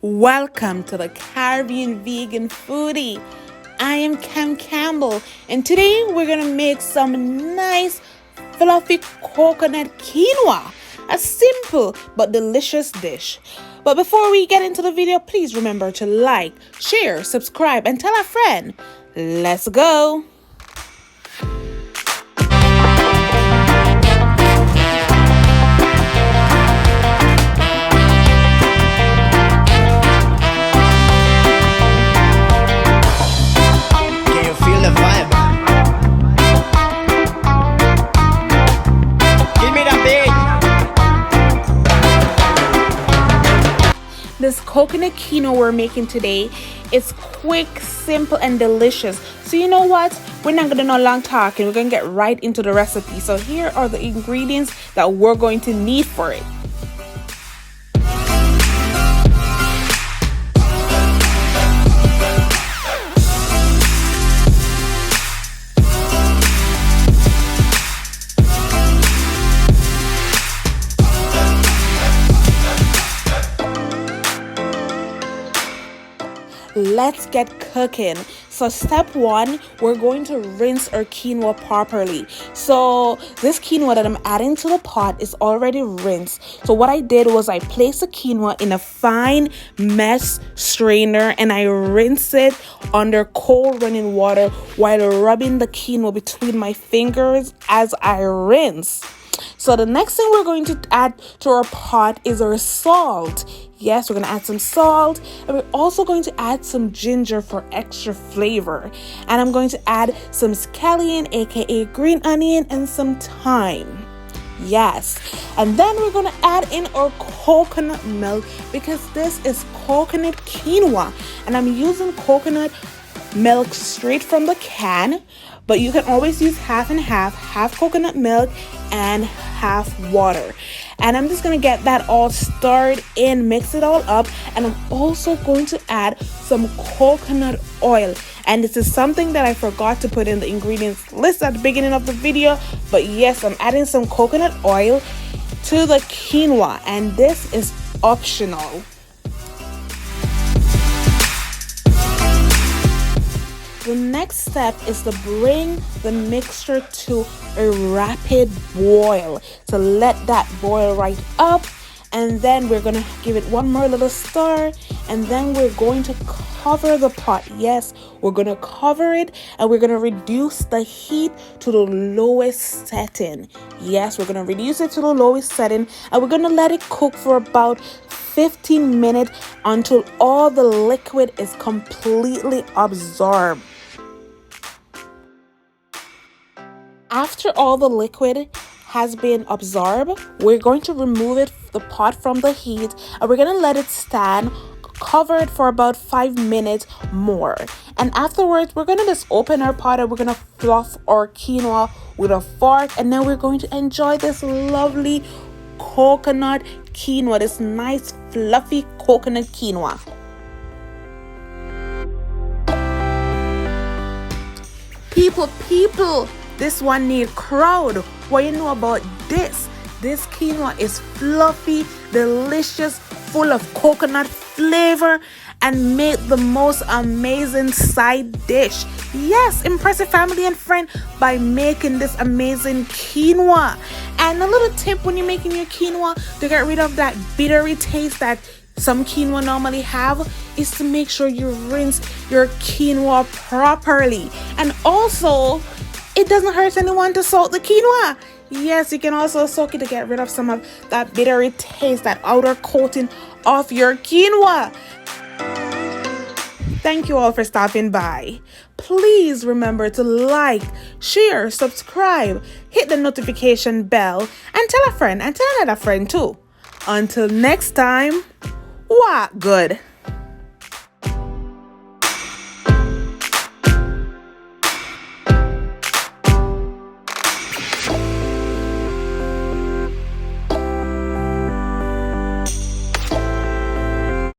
Welcome to the Caribbean Vegan Foodie. I am Cam Campbell, and today we're gonna make some nice fluffy coconut quinoa, a simple but delicious dish. But before we get into the video, please remember to like, share, subscribe, and tell a friend. Let's go. This coconut quinoa we're making today is quick, simple, and delicious. So you know what? We're not going to do no long talking. We're going to get right into the recipe. So here are the ingredients that we're going to need for it. Let's get cooking. So step one, we're going to rinse our quinoa properly. So this quinoa that I'm adding to the pot is already rinsed. So what I did was I placed the quinoa in a fine mesh strainer and I rinse it under cold running water while rubbing the quinoa between my fingers as I rinse. So the next thing we're going to add to our pot is our salt. Yes, we're going to add some salt, and we're also going to add some ginger for extra flavor. And I'm going to add some scallion, aka green onion, and some thyme. Yes, and then we're going to add in our coconut milk because this is coconut quinoa, and I'm using coconut milk straight from the can, but you can always use half and half coconut milk and half water. And I'm just going to get that all stirred in, mix it all up, and I'm also going to add some coconut oil. And this is something that I forgot to put in the ingredients list at the beginning of the video, but yes, I'm adding some coconut oil to the quinoa, and this is optional. The next step is to bring the mixture to a rapid boil. So let that boil right up, and then we're going to give it one more little stir, and then we're going to cover the pot. Yes, we're going to cover it, and we're going to reduce the heat to the lowest setting. Yes, we're going to reduce it to the lowest setting, and we're going to let it cook for about 15 minutes until all the liquid is completely absorbed. After all the liquid has been absorbed, we're going to remove the pot from the heat, and we're going to let it stand, cover it for about 5 minutes more. And afterwards, we're going to just open our pot and we're going to fluff our quinoa with a fork, and then we're going to enjoy this lovely coconut quinoa, this nice fluffy coconut quinoa. People, this one need crowd. What you know about this? This quinoa is fluffy, delicious, full of coconut flavor, and make the most amazing side dish. Yes, impress your family and friend by making this amazing quinoa. And a little tip when you're making your quinoa to get rid of that bittery taste that some quinoa normally have is to make sure you rinse your quinoa properly. And also, it doesn't hurt anyone to salt the quinoa. Yes, you can also soak it to get rid of some of that bittery taste, that outer coating of your quinoa. Thank you all for stopping by. Please remember to like, share, subscribe, hit the notification bell, and tell a friend and tell another friend too. Until next time, what good?